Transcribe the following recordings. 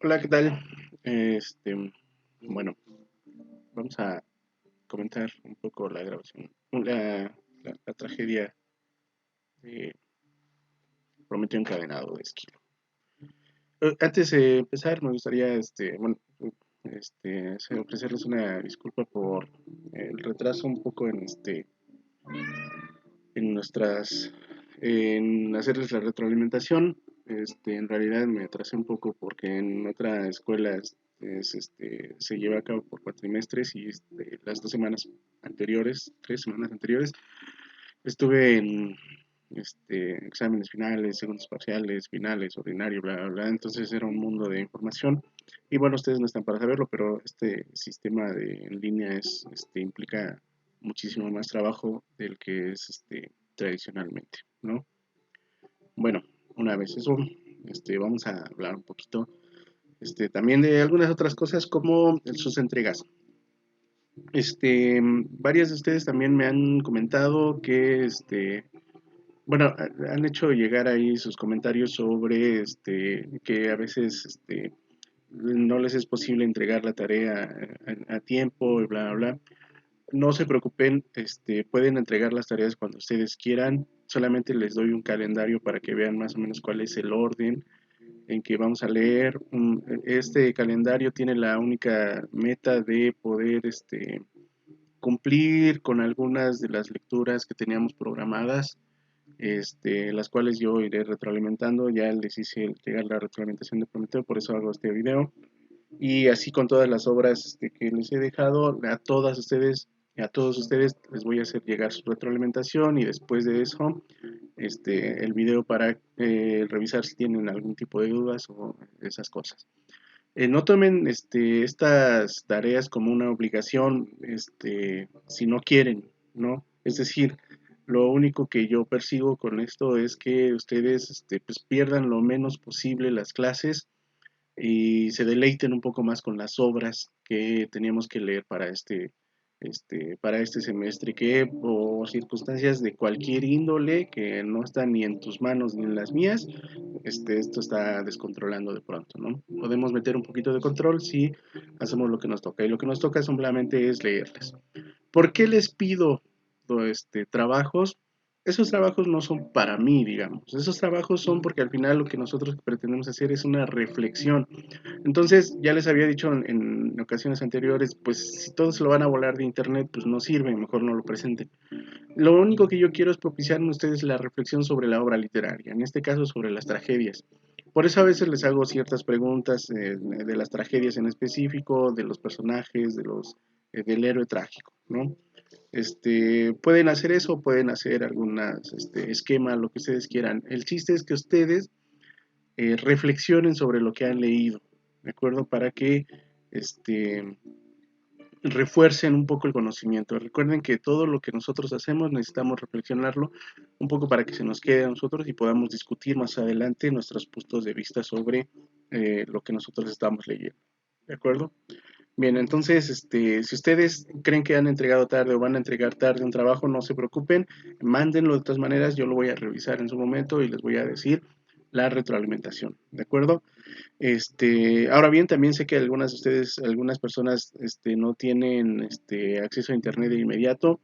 Hola, ¿qué tal? Bueno, vamos a comentar un poco la grabación, la tragedia de Prometeo encadenado de Esquilo. Antes de empezar, me gustaría, ofrecerles una disculpa por el retraso un poco en en hacerles la retroalimentación. En realidad me atrasé un poco porque en otra escuela se lleva a cabo por cuatrimestres y las 2 semanas anteriores, 3 semanas anteriores, estuve en exámenes finales, segundos parciales, finales, ordinario, bla, bla, bla. Entonces era un mundo de información. Y bueno, ustedes no están para saberlo, pero este sistema en línea implica muchísimo más trabajo del que es tradicionalmente, ¿no? Bueno, una vez eso, vamos a hablar un poquito también de algunas otras cosas como sus entregas. Varias de ustedes también me han comentado que bueno, han hecho llegar ahí sus comentarios sobre que a veces no les es posible entregar la tarea a tiempo y bla, bla, bla. No se preocupen, pueden entregar las tareas cuando ustedes quieran. Solamente les doy un calendario para que vean más o menos cuál es el orden en que vamos a leer. Este calendario tiene la única meta de poder cumplir con algunas de las lecturas que teníamos programadas, las cuales yo iré retroalimentando. Ya les hice llegar la retroalimentación de Prometeo, por eso hago este video. Y así con todas las obras que les he dejado, a todas ustedes y a todos ustedes les voy a hacer llegar su retroalimentación y después de eso el video para revisar si tienen algún tipo de dudas o esas cosas. No tomen estas tareas como una obligación si no quieren, ¿no? Es decir, lo único que yo persigo con esto es que ustedes pues pierdan lo menos posible las clases y se deleiten un poco más con las obras que teníamos que leer para este semestre, que por circunstancias de cualquier índole que no están ni en tus manos ni en las mías, esto está descontrolando de pronto, ¿no? Podemos meter un poquito de control si hacemos lo que nos toca, y lo que nos toca simplemente es leerles. ¿Por qué les pido trabajos? Esos trabajos no son para mí, digamos. Esos trabajos son porque al final lo que nosotros pretendemos hacer es una reflexión. Entonces, ya les había dicho en ocasiones anteriores, pues si todos se lo van a volar de internet, pues no sirve, mejor no lo presenten. Lo único que yo quiero es propiciar en ustedes la reflexión sobre la obra literaria, en este caso sobre las tragedias. Por eso a veces les hago ciertas preguntas de las tragedias en específico, de los personajes, del héroe trágico, ¿no? Pueden hacer eso, pueden hacer algunas esquema, lo que ustedes quieran. El chiste es que ustedes reflexionen sobre lo que han leído, ¿de acuerdo? Para que este, refuercen un poco el conocimiento. Recuerden que todo lo que nosotros hacemos necesitamos reflexionarlo un poco para que se nos quede a nosotros y podamos discutir más adelante nuestros puntos de vista sobre lo que nosotros estamos leyendo. ¿De acuerdo? Bien, entonces, si ustedes creen que han entregado tarde o van a entregar tarde un trabajo, no se preocupen, mándenlo de todas maneras, yo lo voy a revisar en su momento y les voy a decir la retroalimentación, ¿de acuerdo? Ahora bien, también sé que algunas de ustedes, algunas personas, no tienen acceso a internet de inmediato,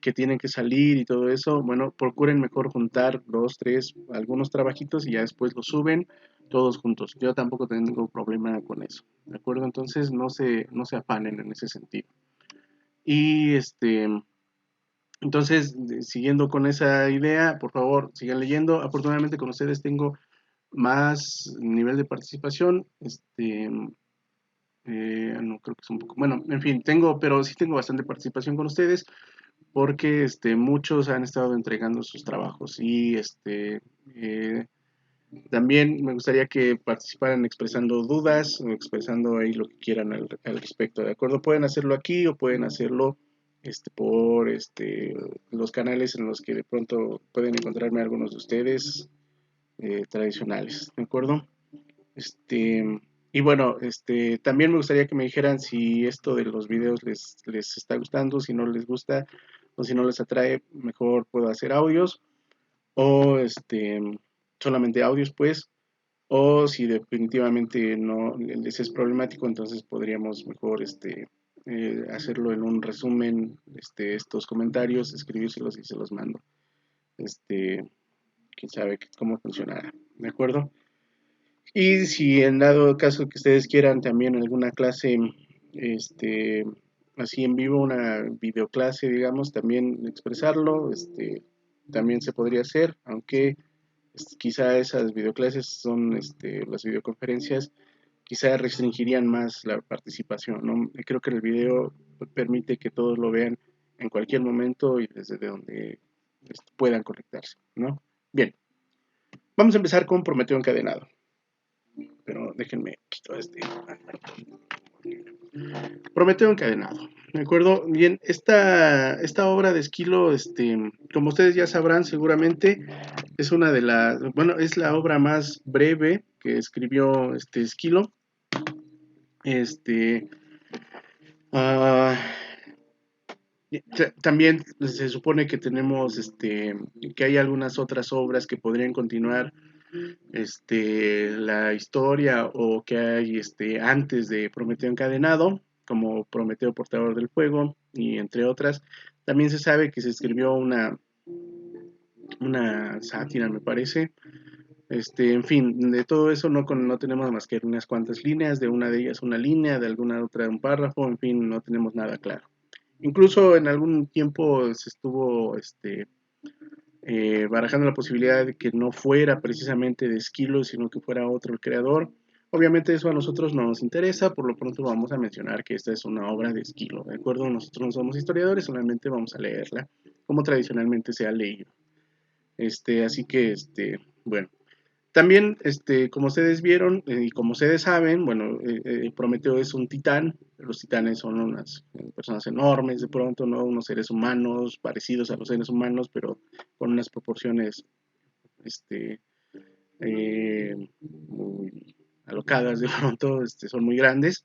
que tienen que salir y todo eso. Bueno, procuren mejor juntar dos, tres, algunos trabajitos y ya después los suben todos juntos. Yo tampoco tengo problema con eso, ¿de acuerdo? Entonces no se afanen en ese sentido. Y entonces, siguiendo con esa idea, por favor, sigan leyendo. Afortunadamente con ustedes tengo más nivel de participación. No creo que es un poco, bueno, en fin, pero sí tengo bastante participación con ustedes porque muchos han estado entregando sus trabajos y eh, también me gustaría que participaran expresando dudas o expresando ahí lo que quieran al respecto, ¿de acuerdo? Pueden hacerlo aquí o pueden hacerlo por los canales en los que de pronto pueden encontrarme algunos de ustedes tradicionales, ¿de acuerdo? Y bueno, también me gustaría que me dijeran si esto de los videos les está gustando, si no les gusta o si no les atrae, mejor puedo hacer audios o solamente audios, pues. o si definitivamente no les es problemático, entonces podríamos mejor hacerlo en un resumen, estos comentarios, escribírselos y se los mando. Quién sabe cómo funcionará, ¿de acuerdo? Y si en dado caso que ustedes quieran también alguna clase, este, así en vivo, una videoclase, digamos, también expresarlo, también se podría hacer, aunque quizá esas videoclases son, las videoconferencias, quizá restringirían más la participación, ¿no? Creo que el video permite que todos lo vean en cualquier momento y desde donde puedan conectarse, ¿no? Bien, vamos a empezar con Prometeo encadenado, pero déjenme quitar Prometeo encadenado. ¿De acuerdo? Bien, esta obra de Esquilo, como ustedes ya sabrán seguramente, es una de las, bueno, es la obra más breve que escribió Esquilo. Este, uh, también se supone que tenemos, que hay algunas otras obras que podrían continuar, la historia o que hay, antes de Prometeo encadenado, como Prometeo portador del fuego y entre otras. También se sabe que se escribió una sátira, me parece. En fin, de todo eso no tenemos más que unas cuantas líneas, de una de ellas una línea, de alguna otra un párrafo, en fin, no tenemos nada claro. Incluso en algún tiempo se estuvo barajando la posibilidad de que no fuera precisamente de Esquilo, sino que fuera otro el creador. Obviamente eso a nosotros no nos interesa, por lo pronto vamos a mencionar que esta es una obra de Esquilo, ¿de acuerdo? Nosotros no somos historiadores, solamente vamos a leerla como tradicionalmente se ha leído. Así que, bueno, también, como ustedes vieron y como ustedes saben, bueno, Prometeo es un titán. Los titanes son unas personas enormes, de pronto, ¿no? Unos seres humanos parecidos a los seres humanos, pero con unas proporciones, muy alocadas de pronto, son muy grandes.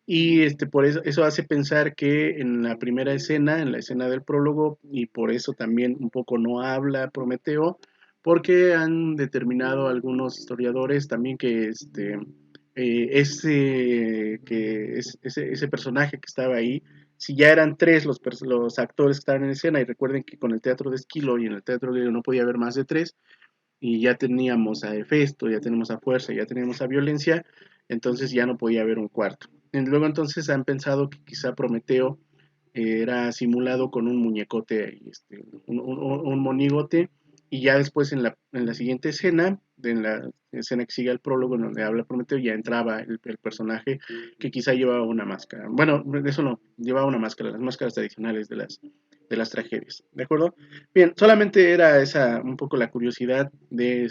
Y por eso hace pensar que en la primera escena, en la escena del prólogo, y por eso también un poco no habla Prometeo, porque han determinado algunos historiadores también que ese personaje que estaba ahí, si ya eran tres los actores que estaban en escena, y recuerden que con el teatro de Esquilo y en el teatro griego no podía haber más de tres, y ya teníamos a Hefesto, ya tenemos a Fuerza, ya tenemos a Violencia, entonces ya no podía haber un cuarto. Y luego entonces han pensado que quizá Prometeo era simulado con un muñecote, un monigote, y ya después en la siguiente escena, en la escena que sigue el prólogo, en donde habla Prometeo, ya entraba el personaje que quizá llevaba una máscara. Bueno, eso no, llevaba una máscara, las máscaras tradicionales de las tragedias, ¿de acuerdo? Bien, solamente era esa un poco la curiosidad de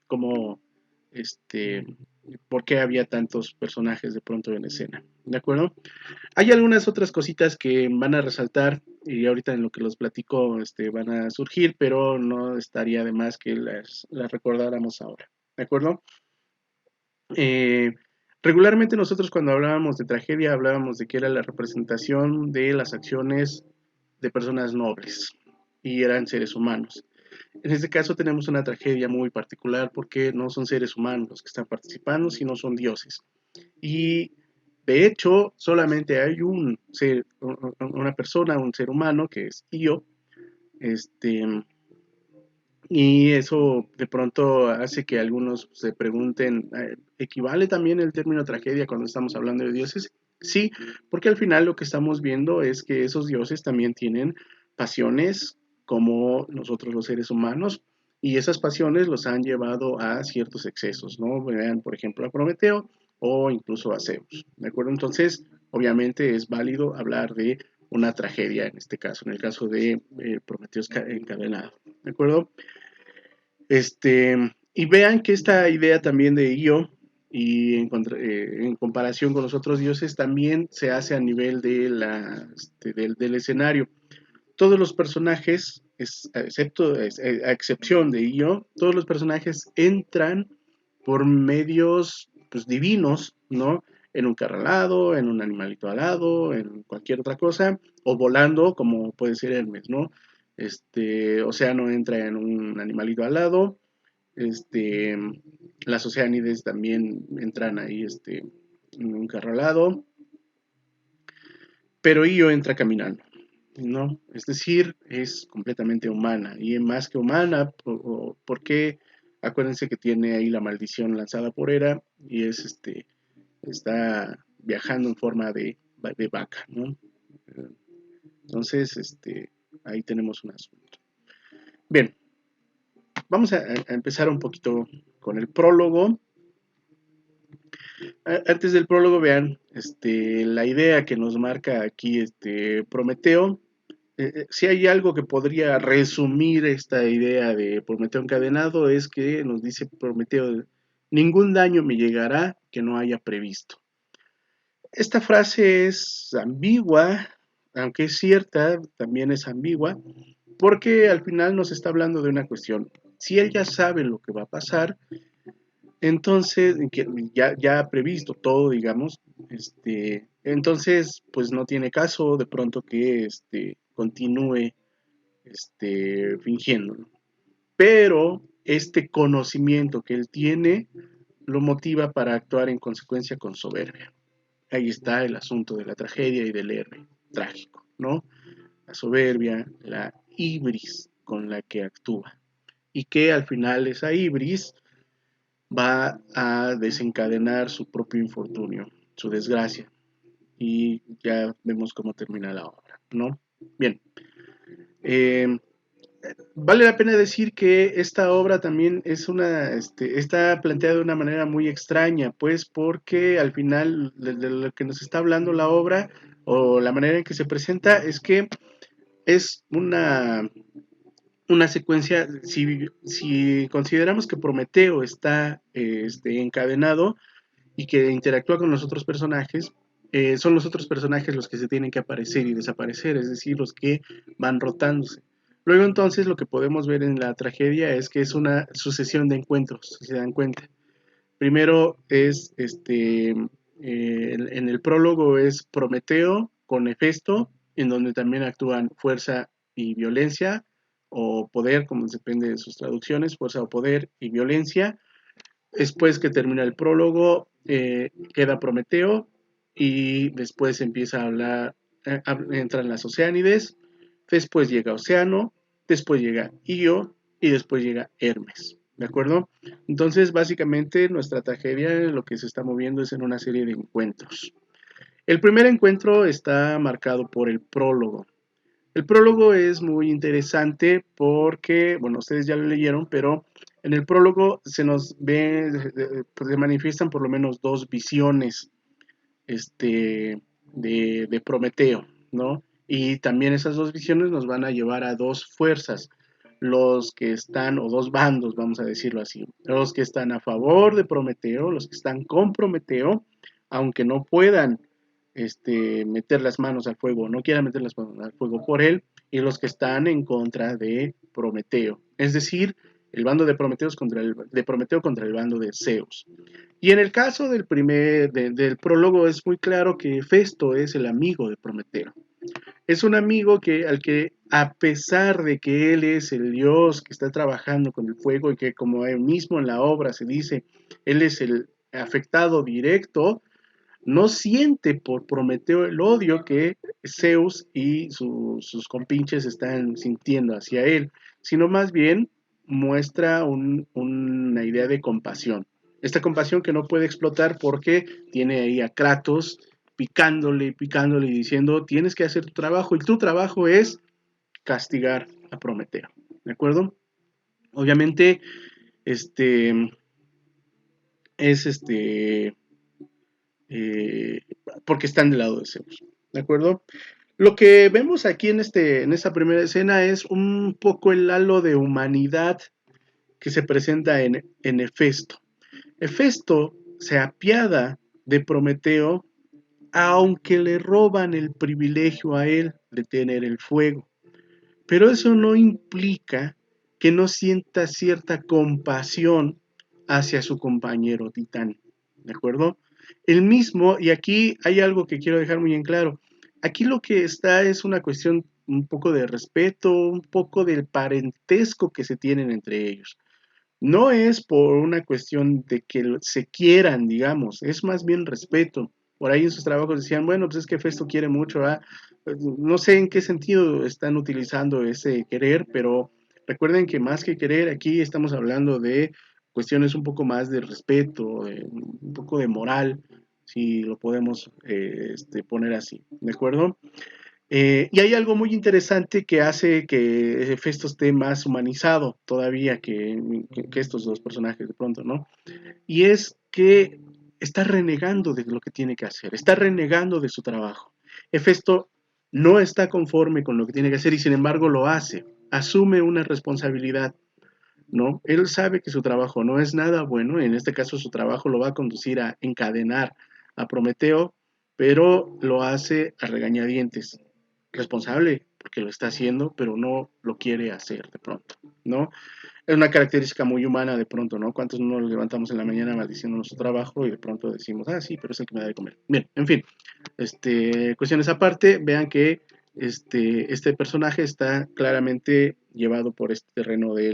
cómo, este, por qué había tantos personajes de pronto en escena, ¿de acuerdo? Hay algunas otras cositas que van a resaltar y ahorita en lo que los platico van a surgir, pero no estaría de más que las recordáramos ahora, ¿de acuerdo? Eh, Regularmente nosotros cuando hablábamos de tragedia hablábamos de que era la representación de las acciones de personas nobles y eran seres humanos. En este caso tenemos una tragedia muy particular porque no son seres humanos los que están participando, sino son dioses. Y de hecho, solamente hay una persona, un ser humano que es Io, este, y eso de pronto hace que algunos se pregunten, ¿equivale también el término tragedia cuando estamos hablando de dioses? Sí, porque al final lo que estamos viendo es que esos dioses también tienen pasiones como nosotros los seres humanos, y esas pasiones los han llevado a ciertos excesos, ¿no? Vean, por ejemplo, a Prometeo o incluso a Zeus, ¿de acuerdo? Entonces, obviamente es válido hablar de una tragedia en este caso, en el caso de Prometeo encadenado, ¿de acuerdo? Y vean que esta idea también de Io, y en comparación con los otros dioses, también se hace a nivel del escenario. Todos los personajes, a excepción de Io, todos los personajes entran por medios pues, divinos, ¿no? En un carro alado, en un animalito alado, en cualquier otra cosa, o volando, como puede ser Hermes, ¿no? Océano entra en un animalito alado, este, las Oceánides también entran ahí en un carro al lado, pero Io entra caminando, ¿no? Es decir, es completamente humana, y más que humana, porque acuérdense que tiene ahí la maldición lanzada por Hera, y está viajando en forma de vaca, ¿no? Entonces, ahí tenemos un asunto. Bien, vamos a empezar un poquito con el prólogo. Antes del prólogo, vean la idea que nos marca aquí Prometeo. Si hay algo que podría resumir esta idea de Prometeo encadenado, es que nos dice Prometeo: ningún daño me llegará que no haya previsto. Esta frase es ambigua, aunque es cierta, también es ambigua, porque al final nos está hablando de una cuestión. Si él ya sabe lo que va a pasar, entonces, que ya ha previsto todo, digamos, entonces, pues no tiene caso de pronto que continúe fingiendo. Pero este conocimiento que él tiene lo motiva para actuar en consecuencia con soberbia. Ahí está el asunto de la tragedia y del héroe trágico, ¿no? La soberbia, la ibris con la que actúa. Y que al final esa ibris va a desencadenar su propio infortunio, su desgracia. Y ya vemos cómo termina la obra, ¿no? Bien. Eh, Vale la pena decir que esta obra también está planteada de una manera muy extraña, pues porque al final de lo que nos está hablando la obra o la manera en que se presenta es que es una secuencia. Si consideramos que Prometeo está encadenado y que interactúa con los otros personajes, son los otros personajes los que se tienen que aparecer y desaparecer, es decir, los que van rotándose. Luego entonces lo que podemos ver en la tragedia es que es una sucesión de encuentros, si se dan cuenta. Primero es en el prólogo es Prometeo con Hefesto, en donde también actúan fuerza y violencia, o poder, como depende de sus traducciones, fuerza o poder y violencia. Después que termina el prólogo, queda Prometeo y después empieza a hablar, entran las Oceánides, después llega Océano, después llega Io y después llega Hermes. ¿De acuerdo? Entonces, básicamente, nuestra tragedia lo que se está moviendo es en una serie de encuentros. El primer encuentro está marcado por el prólogo. El prólogo es muy interesante porque, bueno, ustedes ya lo leyeron, pero en el prólogo se nos ve, pues se manifiestan por lo menos dos visiones de Prometeo, ¿no? Y también esas dos visiones nos van a llevar a dos fuerzas, los que están, o dos bandos, vamos a decirlo así, los que están a favor de Prometeo, los que están con Prometeo, aunque no puedan meter las manos al fuego, no quieran meter las manos al fuego por él, y los que están en contra de Prometeo, es decir, el bando de Prometeo contra el bando de Zeus. Y en el caso del prólogo es muy claro que Festo es el amigo de Prometeo. Es un amigo al que, a pesar de que él es el dios que está trabajando con el fuego y que, como él mismo en la obra se dice, él es el afectado directo, no siente por Prometeo el odio que Zeus y sus compinches están sintiendo hacia él, sino más bien muestra una idea de compasión. Esta compasión que no puede explotar porque tiene ahí a Kratos picándole y diciendo: tienes que hacer tu trabajo, y tu trabajo es castigar a Prometeo. ¿De acuerdo? Obviamente, este es eh, porque están del lado de Zeus. ¿De acuerdo? Lo que vemos aquí en esta primera escena es un poco el halo de humanidad que se presenta en Hefesto. Hefesto se apiada de Prometeo, aunque le roban el privilegio a él de tener el fuego. Pero eso no implica que no sienta cierta compasión hacia su compañero titán. ¿De acuerdo? El mismo, y aquí hay algo que quiero dejar muy en claro, aquí lo que está es una cuestión un poco de respeto, un poco del parentesco que se tienen entre ellos. No es por una cuestión de que se quieran, digamos, es más bien respeto. Por ahí en sus trabajos decían, bueno, pues es que Festo quiere mucho, ¿ah? No sé en qué sentido están utilizando ese querer, pero recuerden que más que querer, aquí estamos hablando de cuestiones un poco más de respeto, un poco de moral, si lo podemos poner así, ¿de acuerdo? Y hay algo muy interesante que hace que Festo esté más humanizado todavía que estos dos personajes de pronto, ¿no? Y es que está renegando de lo que tiene que hacer, está renegando de su trabajo. Hefesto no está conforme con lo que tiene que hacer y sin embargo lo hace, asume una responsabilidad, ¿no? Él sabe que su trabajo no es nada bueno, en este caso su trabajo lo va a conducir a encadenar a Prometeo, pero lo hace a regañadientes, responsable porque lo está haciendo, pero no lo quiere hacer de pronto, ¿no? Es una característica muy humana de pronto, ¿no? ¿Cuántos no nos levantamos en la mañana maldiciendo nuestro trabajo y de pronto decimos, ah, sí, pero es el que me da de comer? Bien, en fin, cuestiones aparte, vean que este personaje está claramente llevado por este terreno de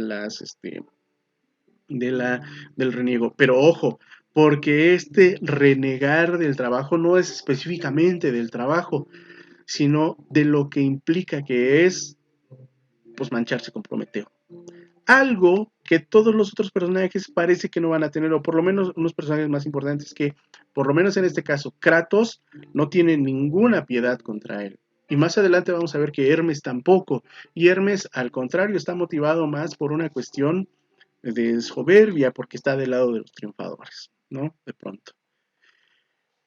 del reniego. Pero ojo, porque este renegar del trabajo no es específicamente del trabajo, sino de lo que implica que es, pues, mancharse con Prometeo. Algo que todos los otros personajes parece que no van a tener, o por lo menos unos personajes más importantes que, por lo menos en este caso, Kratos no tiene ninguna piedad contra él. Y más adelante vamos a ver que Hermes tampoco. Y Hermes, al contrario, está motivado más por una cuestión de soberbia, porque está del lado de los triunfadores, ¿no? De pronto.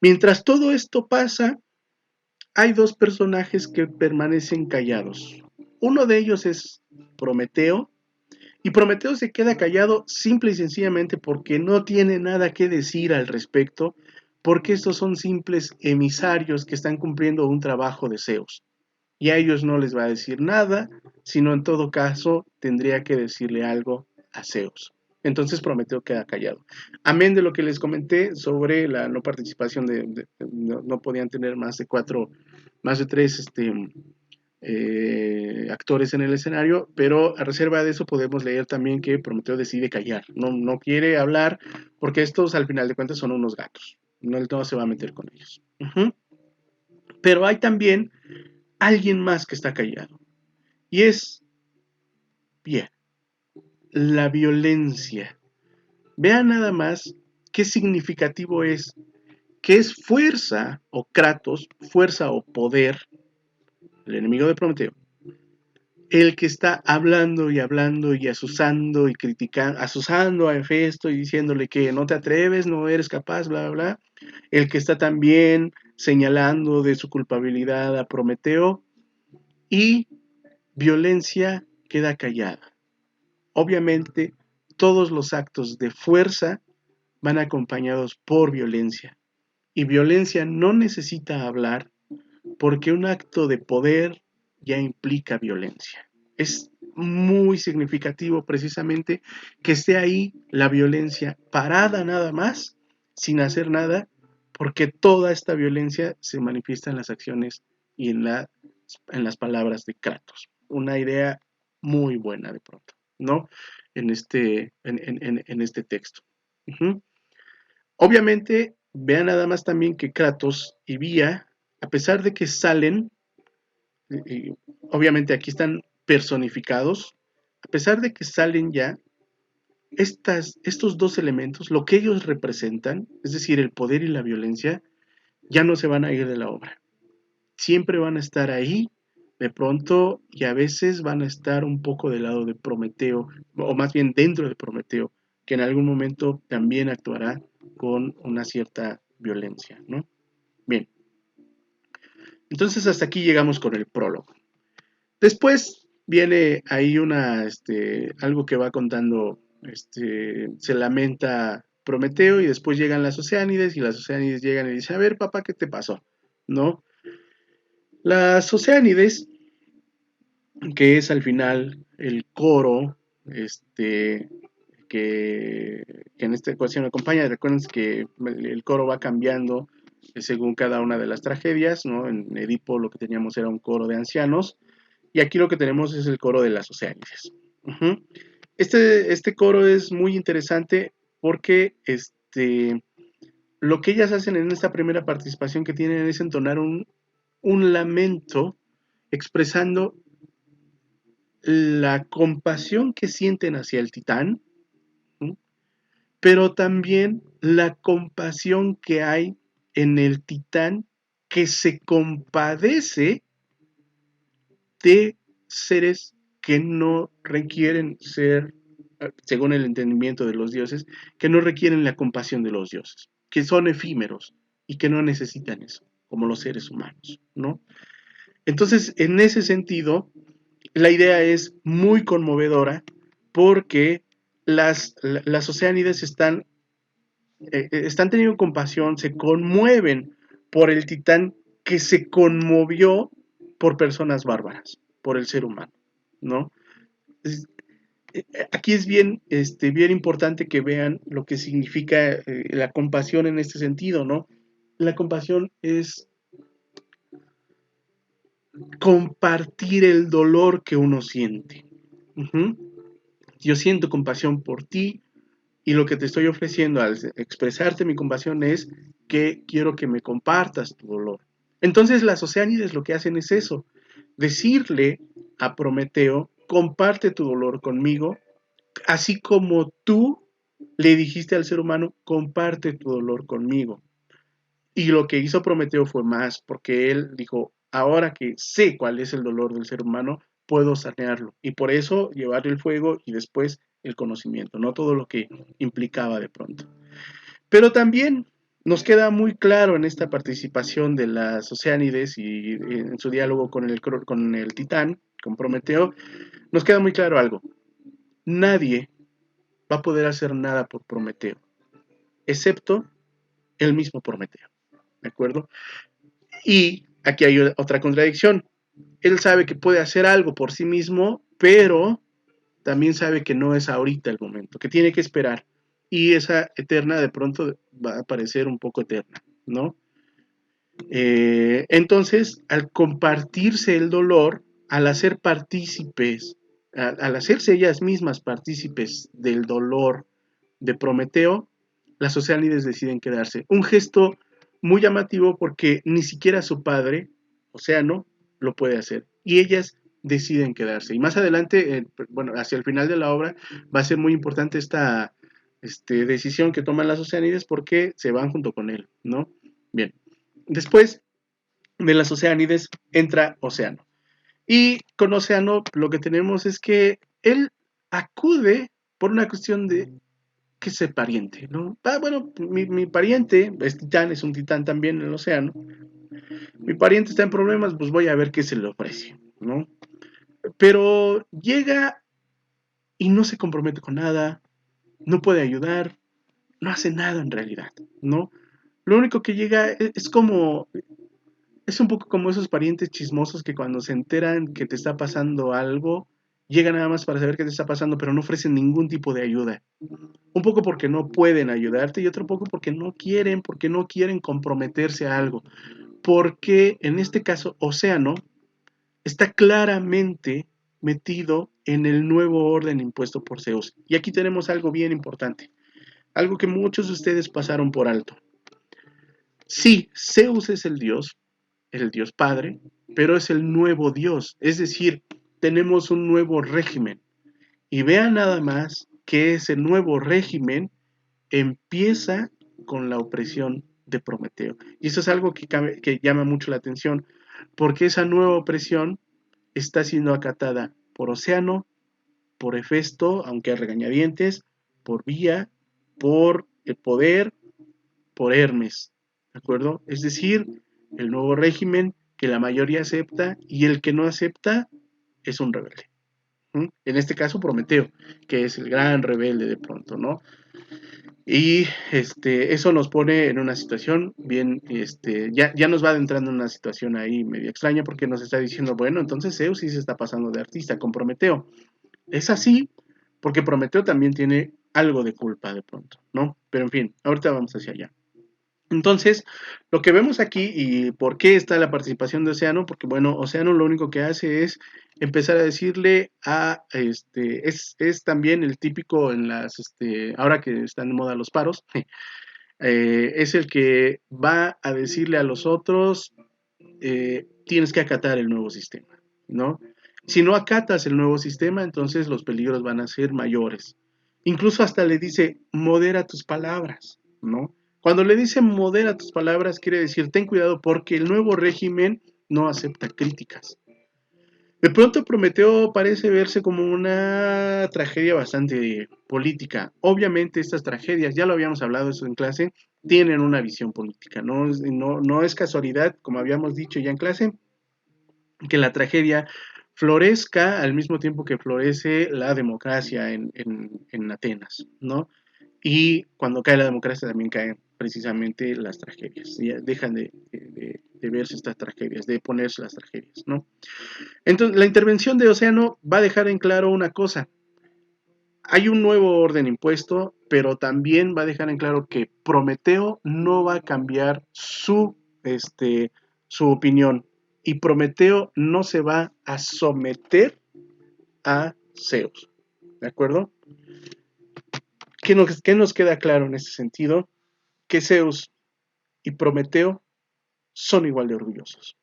Mientras todo esto pasa, hay dos personajes que permanecen callados. Uno de ellos es Prometeo, y Prometeo se queda callado simple y sencillamente porque no tiene nada que decir al respecto, porque estos son simples emisarios que están cumpliendo un trabajo de Zeus. Y a ellos no les va a decir nada, sino en todo caso tendría que decirle algo a Zeus. Entonces Prometeo queda callado. Amén de lo que les comenté sobre la no participación no podían tener más de tres actores en el escenario, pero a reserva de eso podemos leer también que Prometeo decide callar, no quiere hablar porque estos al final de cuentas son unos gatos, no se va a meter con ellos. Pero hay también alguien más que está callado y es, bien, la violencia. Vean nada más qué significativo es, que es fuerza o Kratos, fuerza o poder, el enemigo de Prometeo, el que está hablando y hablando y asusando y criticando, asusando a Hefesto y diciéndole que no te atreves, no eres capaz, bla, bla, bla. El que está también señalando de su culpabilidad a Prometeo y violencia queda callada. Obviamente, todos los actos de fuerza van acompañados por violencia y violencia no necesita hablar porque un acto de poder ya implica violencia. Es muy significativo precisamente que esté ahí la violencia parada nada más, sin hacer nada, porque toda esta violencia se manifiesta en las acciones y en las palabras de Kratos. Una idea muy buena de pronto, ¿no? En este texto. Uh-huh. Obviamente, vean nada más también que Kratos y Vía, a pesar de que salen, obviamente aquí están personificados, a pesar de que salen ya, estos dos elementos, lo que ellos representan, es decir, el poder y la violencia, ya no se van a ir de la obra. Siempre van a estar ahí, de pronto, y a veces van a estar un poco del lado de Prometeo, o más bien dentro de Prometeo, que en algún momento también actuará con una cierta violencia, ¿no? Bien, entonces hasta aquí llegamos con el prólogo. Después viene ahí algo que va contando, se lamenta Prometeo y después llegan las Oceánides y las Oceánides llegan y dicen, a ver, papá, ¿qué te pasó? ¿No? Las Oceánides, que es al final el coro, que en esta ecuación acompaña, recuerden que el coro va cambiando según cada una de las tragedias, ¿no? En Edipo lo que teníamos era un coro de ancianos, y aquí lo que tenemos es el coro de las Oceánides. Uh-huh. Este coro es muy interesante porque lo que ellas hacen en esta primera participación que tienen es entonar un lamento expresando la compasión que sienten hacia el titán, ¿sí? Pero también la compasión que hay en el titán que se compadece de seres que no requieren ser, según el entendimiento de los dioses, que no requieren la compasión de los dioses, que son efímeros y que no necesitan eso, como los seres humanos, ¿no? Entonces, en ese sentido, la idea es muy conmovedora porque las oceánides están teniendo compasión, se conmueven por el titán que se conmovió por personas bárbaras, por el ser humano, ¿no? Es, Aquí es bien importante que vean lo que significa la compasión en este sentido, ¿no? La compasión es compartir el dolor que uno siente. Uh-huh. Yo siento compasión por ti, y lo que te estoy ofreciendo al expresarte mi compasión es que quiero que me compartas tu dolor. Entonces las oceánides lo que hacen es eso, decirle a Prometeo, comparte tu dolor conmigo, así como tú le dijiste al ser humano, comparte tu dolor conmigo. Y lo que hizo Prometeo fue más, porque él dijo, ahora que sé cuál es el dolor del ser humano, puedo sanearlo. Y por eso llevar el fuego y después el conocimiento, no todo lo que implicaba de pronto. Pero también nos queda muy claro en esta participación de las Oceánides y en su diálogo con el Titán, con Prometeo, nos queda muy claro algo. Nadie va a poder hacer nada por Prometeo, excepto el mismo Prometeo. ¿De acuerdo? Y aquí hay otra contradicción. Él sabe que puede hacer algo por sí mismo, pero también sabe que no es ahorita el momento, que tiene que esperar. Y esa eterna de pronto va a parecer un poco eterna, ¿no? Entonces, al compartirse el dolor, al hacer partícipes, al hacerse ellas mismas partícipes del dolor de Prometeo, las Oceánides deciden quedarse. Un gesto muy llamativo porque ni siquiera su padre, Océano, lo puede hacer. Y ellas deciden quedarse. Y más adelante, bueno, hacia el final de la obra, va a ser muy importante esta decisión que toman las Oceánides porque se van junto con él, ¿no? Bien. Después de las Oceánides entra Océano. Y con Océano lo que tenemos es que él acude por una cuestión de que es pariente, ¿no? Bueno, mi pariente es titán, es un titán también en el océano. Mi pariente está en problemas, pues voy a ver qué se le ofrece, ¿no? Pero llega y no se compromete con nada, no puede ayudar, no hace nada en realidad, ¿no? Lo único que llega es como es un poco como esos parientes chismosos que cuando se enteran que te está pasando algo, llegan nada más para saber qué te está pasando, pero no ofrecen ningún tipo de ayuda. Un poco porque no pueden ayudarte y otro poco porque no quieren comprometerse a algo. Porque en este caso, Océano está claramente metido en el nuevo orden impuesto por Zeus. Y aquí tenemos algo bien importante, algo que muchos de ustedes pasaron por alto. Sí, Zeus es el dios padre, pero es el nuevo dios, es decir, tenemos un nuevo régimen. Y vean nada más que ese nuevo régimen empieza con la opresión de Prometeo. Y eso es algo que llama mucho la atención, porque esa nueva opresión está siendo acatada por Océano, por Hefesto, aunque a regañadientes, por Vía, por el poder, por Hermes, ¿de acuerdo? Es decir, el nuevo régimen que la mayoría acepta y el que no acepta es un rebelde. En este caso Prometeo, que es el gran rebelde de pronto, ¿no? Y eso nos pone en una situación bien, ya nos va adentrando en una situación ahí medio extraña porque nos está diciendo, bueno, entonces Zeus sí se está pasando de artista con Prometeo. Es así porque Prometeo también tiene algo de culpa de pronto, ¿no? Pero en fin, ahorita vamos hacia allá. Entonces, lo que vemos aquí y por qué está la participación de Océano, porque bueno, Océano lo único que hace es empezar a decirle a, es también el típico en las, ahora que están de moda los paros, es el que va a decirle a los otros, tienes que acatar el nuevo sistema, ¿no? Si no acatas el nuevo sistema, entonces los peligros van a ser mayores. Incluso hasta le dice, modera tus palabras, ¿no? Cuando le dice modera tus palabras, quiere decir, ten cuidado porque el nuevo régimen no acepta críticas. De pronto Prometeo parece verse como una tragedia bastante política. Obviamente estas tragedias, ya lo habíamos hablado eso en clase, tienen una visión política. No es casualidad, como habíamos dicho ya en clase, que la tragedia florezca al mismo tiempo que florece la democracia en Atenas, ¿no? Y cuando cae la democracia también caen precisamente las tragedias. Ya dejan de verse estas tragedias, de ponerse las tragedias, ¿no? Entonces, la intervención de Océano va a dejar en claro una cosa. Hay un nuevo orden impuesto, pero también va a dejar en claro que Prometeo no va a cambiar su opinión. Y Prometeo no se va a someter a Zeus. ¿De acuerdo? ¿Qué nos queda claro en ese sentido? Que Zeus y Prometeo son igual de orgullosos.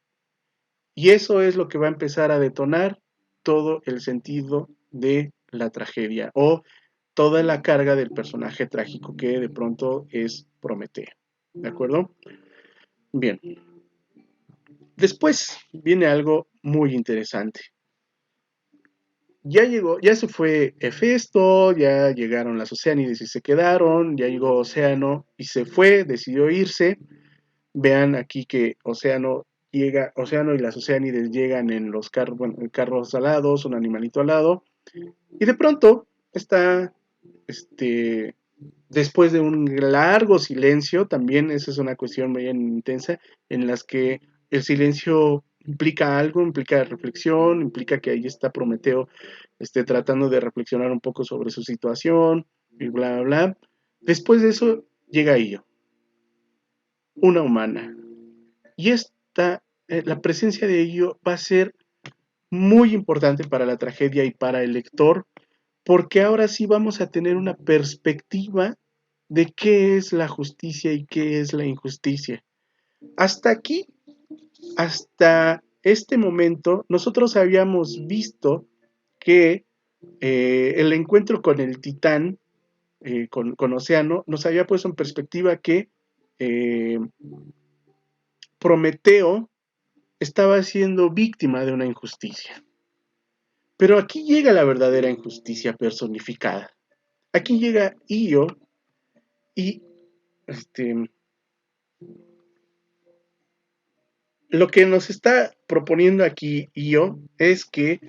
Y eso es lo que va a empezar a detonar todo el sentido de la tragedia o toda la carga del personaje trágico que de pronto es Prometeo. ¿De acuerdo? Bien. Después viene algo muy interesante. Ya llegó, ya se fue Hefesto, ya llegaron las Oceánides y se quedaron, ya llegó Océano y se fue, decidió irse. Vean aquí que Océano y las Oceánides llegan en los carros alados, un animalito alado, y de pronto está, después de un largo silencio, también esa es una cuestión muy intensa, en las que el silencio implica algo, implica reflexión, implica que ahí está Prometeo tratando de reflexionar un poco sobre su situación, y bla, bla, bla. Después de eso llega Io, una humana, y la presencia de Io va a ser muy importante para la tragedia y para el lector, porque ahora sí vamos a tener una perspectiva de qué es la justicia y qué es la injusticia. Hasta aquí, hasta este momento, nosotros habíamos visto que el encuentro con el titán, con Océano, nos había puesto en perspectiva que eh, Prometeo estaba siendo víctima de una injusticia. Pero aquí llega la verdadera injusticia personificada. Aquí llega Io y lo que nos está proponiendo aquí Io es que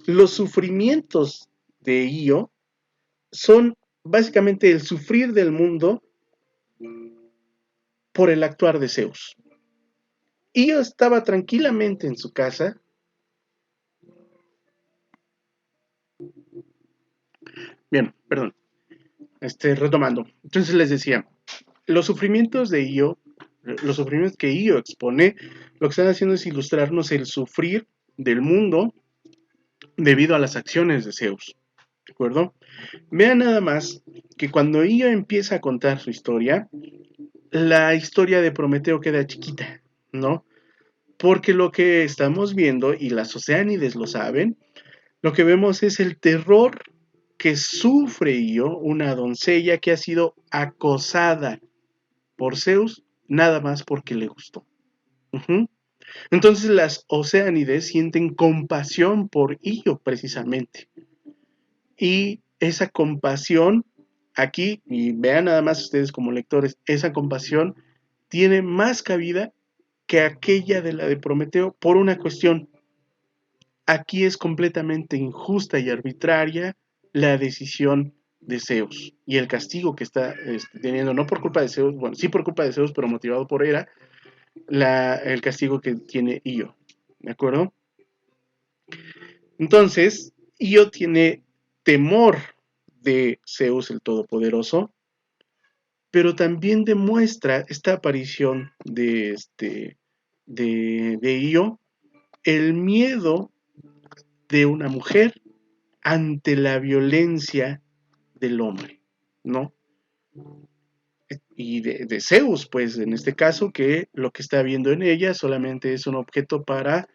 los sufrimientos de Io son básicamente el sufrir del mundo por el actuar de Zeus. Io estaba tranquilamente en su casa. Bien, perdón. Retomando. Entonces les decía, los sufrimientos de Io, los sufrimientos que Io expone, lo que están haciendo es ilustrarnos el sufrir del mundo debido a las acciones de Zeus. ¿De acuerdo? Vean nada más que cuando Io empieza a contar su historia, la historia de Prometeo queda chiquita, ¿no? Porque lo que estamos viendo, y las Oceánides lo saben, lo que vemos es el terror que sufre Io, una doncella que ha sido acosada por Zeus, nada más porque le gustó. Uh-huh. Entonces las Oceánides sienten compasión por Io precisamente. Y esa compasión, aquí, y vean nada más ustedes como lectores, esa compasión tiene más cabida que aquella de la de Prometeo por una cuestión. Aquí es completamente injusta y arbitraria la decisión de Zeus y el castigo que está teniendo, no por culpa de Zeus, bueno, sí por culpa de Zeus, pero motivado por Hera, el castigo que tiene Io. ¿De acuerdo? Entonces, Io tiene temor de Zeus el Todopoderoso pero también demuestra esta aparición de Io, el miedo de una mujer ante la violencia del hombre, ¿no? Y de Zeus, pues en este caso, que lo que está viendo en ella solamente es un objeto para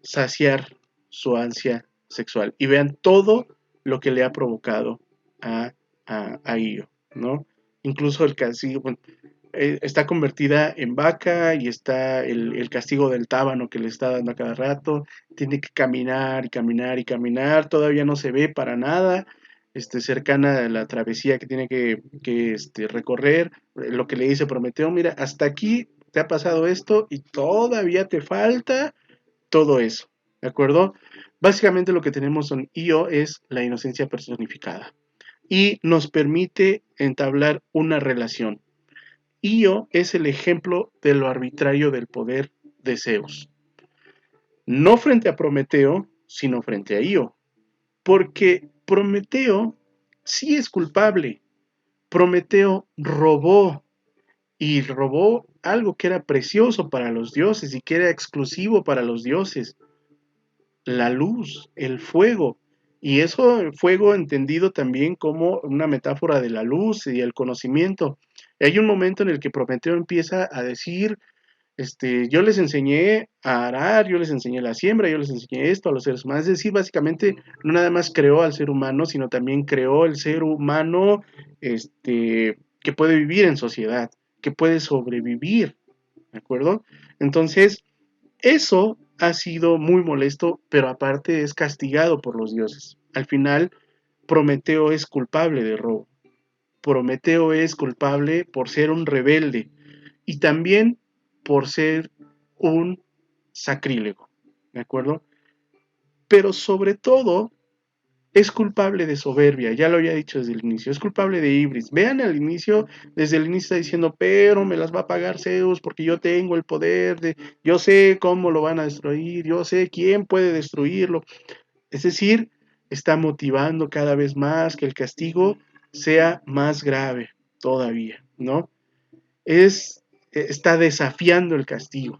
saciar su ansia sexual. Y vean todo lo que le ha provocado a Io, ¿no? Incluso el castigo, bueno, está convertida en vaca y está el castigo del tábano que le está dando a cada rato, tiene que caminar y caminar y caminar, todavía no se ve para nada, cercana a la travesía que tiene que recorrer, lo que le dice Prometeo, mira, hasta aquí te ha pasado esto y todavía te falta todo eso, ¿de acuerdo? Básicamente lo que tenemos en Io es la inocencia personificada y nos permite entablar una relación. Io es el ejemplo de lo arbitrario del poder de Zeus. No frente a Prometeo, sino frente a Io. Porque Prometeo sí es culpable. Prometeo robó y robó algo que era precioso para los dioses y que era exclusivo para los dioses. La luz, el fuego. Y eso, el fuego entendido también como una metáfora de la luz y el conocimiento. Hay un momento en el que Prometeo empieza a decir, yo les enseñé a arar, yo les enseñé la siembra, yo les enseñé esto a los seres humanos. Es decir, básicamente no nada más creó al ser humano, sino también creó el ser humano que puede vivir en sociedad, que puede sobrevivir, ¿de acuerdo? Entonces, eso ha sido muy molesto, pero aparte es castigado por los dioses. Al final, Prometeo es culpable de robo. Prometeo es culpable por ser un rebelde y también por ser un sacrílego, ¿de acuerdo? Pero sobre todo es culpable de soberbia, ya lo había dicho desde el inicio, es culpable de ibris. Vean al inicio, desde el inicio está diciendo, pero me las va a pagar Zeus porque yo tengo el poder yo sé cómo lo van a destruir, yo sé quién puede destruirlo. Es decir, está motivando cada vez más que el castigo sea más grave todavía, ¿no? Está desafiando el castigo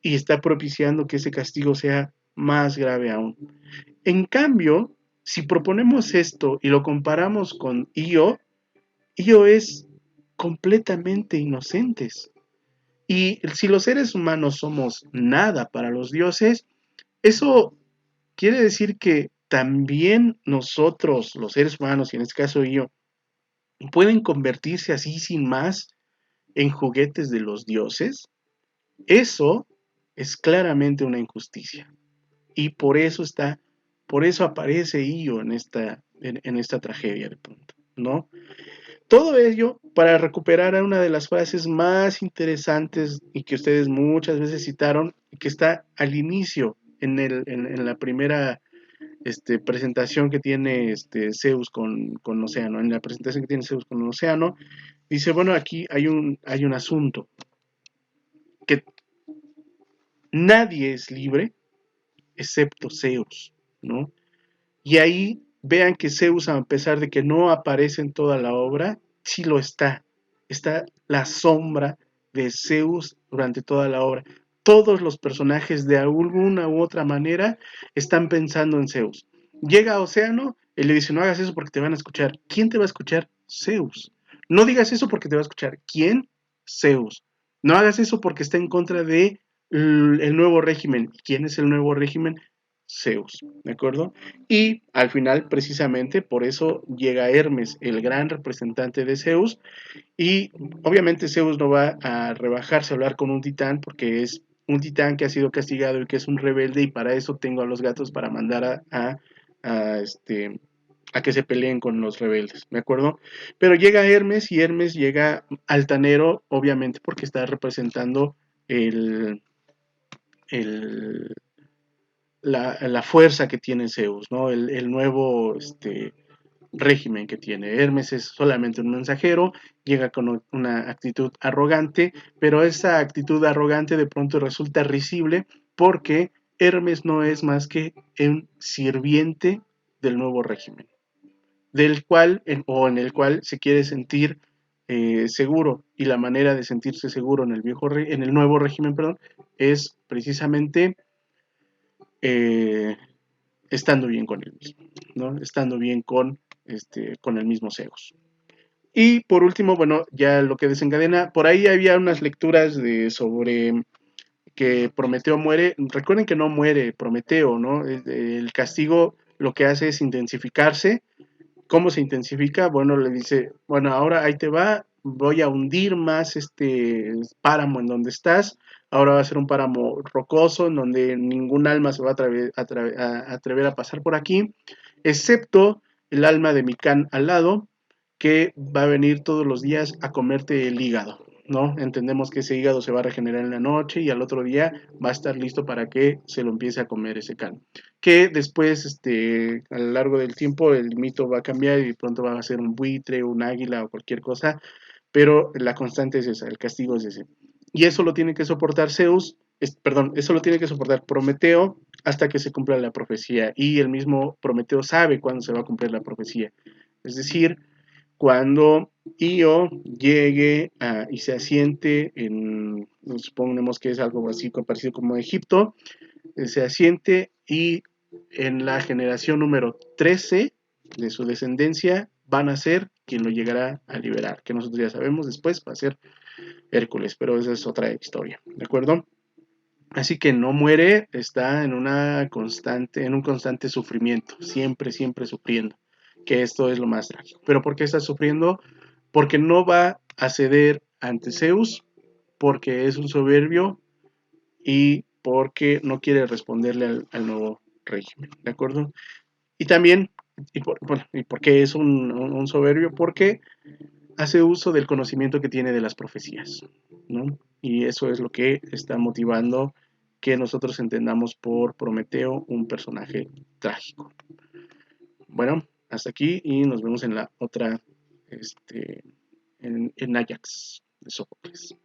y está propiciando que ese castigo sea más grave aún. En cambio, si proponemos esto y lo comparamos con Io es completamente inocentes. Y si los seres humanos somos nada para los dioses, eso quiere decir que también nosotros, los seres humanos, y en este caso Io, pueden convertirse así sin más en juguetes de los dioses. Eso es claramente una injusticia. Y por eso aparece Io en esta tragedia de pronto, ¿no? Todo ello para recuperar a una de las frases más interesantes y que ustedes muchas veces citaron, y que está al inicio, en la primera presentación que tiene Zeus con Océano, en la presentación que tiene Zeus con Océano, dice, bueno, aquí hay un asunto, que nadie es libre excepto Zeus, ¿no? Y ahí vean que Zeus, a pesar de que no aparece en toda la obra, sí lo está. Está la sombra de Zeus durante toda la obra. Todos los personajes de alguna u otra manera están pensando en Zeus. Llega a Océano y le dice, no hagas eso porque te van a escuchar. ¿Quién te va a escuchar? Zeus. No digas eso porque te va a escuchar. ¿Quién? Zeus. No hagas eso porque está en contra de el nuevo régimen. ¿Quién es el nuevo régimen? Zeus, ¿de acuerdo? Y al final, precisamente, por eso llega Hermes, el gran representante de Zeus, y obviamente Zeus no va a rebajarse a hablar con un titán, porque es un titán que ha sido castigado y que es un rebelde, y para eso tengo a los gatos para mandar a que se peleen con los rebeldes, ¿de acuerdo? Pero llega Hermes y Hermes llega altanero, obviamente, porque está representando el, el, la fuerza que tiene Zeus, ¿no? El nuevo régimen que tiene. Hermes es solamente un mensajero, llega con una actitud arrogante, pero esa actitud arrogante de pronto resulta risible porque Hermes no es más que un sirviente del nuevo régimen, del cual o en el cual se quiere sentir seguro, y la manera de sentirse seguro en en el nuevo régimen, perdón, es precisamente eh, estando bien con él mismo, ¿no? Estando bien con el mismo Zeus. Y por último, bueno, ya lo que desencadena, por ahí había unas lecturas sobre que Prometeo muere. Recuerden que no muere Prometeo, ¿no? El castigo lo que hace es intensificarse. ¿Cómo se intensifica? Bueno, le dice, bueno, ahora ahí te va, voy a hundir más este páramo en donde estás. Ahora va a ser un páramo rocoso en donde ningún alma se va a atrever a pasar por aquí, excepto el alma de Micán al lado, que va a venir todos los días a comerte el hígado, ¿no? Entendemos que ese hígado se va a regenerar en la noche y al otro día va a estar listo para que se lo empiece a comer ese can. Que después, a lo largo del tiempo, el mito va a cambiar y pronto va a ser un buitre, un águila o cualquier cosa, pero la constante es esa, el castigo es ese. Y eso lo tiene que soportar perdón, eso lo tiene que soportar Prometeo hasta que se cumpla la profecía. Y el mismo Prometeo sabe cuándo se va a cumplir la profecía. Es decir, cuando Io llegue y se asiente suponemos que es algo así parecido como Egipto, se asiente y en la generación número 13 de su descendencia van a ser quien lo llegará a liberar, que nosotros ya sabemos después va a ser Hércules, pero esa es otra historia, ¿de acuerdo? Así que no muere, está en un constante sufrimiento, siempre, siempre sufriendo, que esto es lo más trágico. ¿Pero por qué está sufriendo? Porque no va a ceder ante Zeus, porque es un soberbio y porque no quiere responderle al nuevo régimen, ¿de acuerdo? Y también, ¿y por qué es un soberbio? Porque hace uso del conocimiento que tiene de las profecías, ¿no? Y eso es lo que está motivando que nosotros entendamos por Prometeo un personaje trágico. Bueno, hasta aquí y nos vemos en la otra, en Ajax de Sófocles.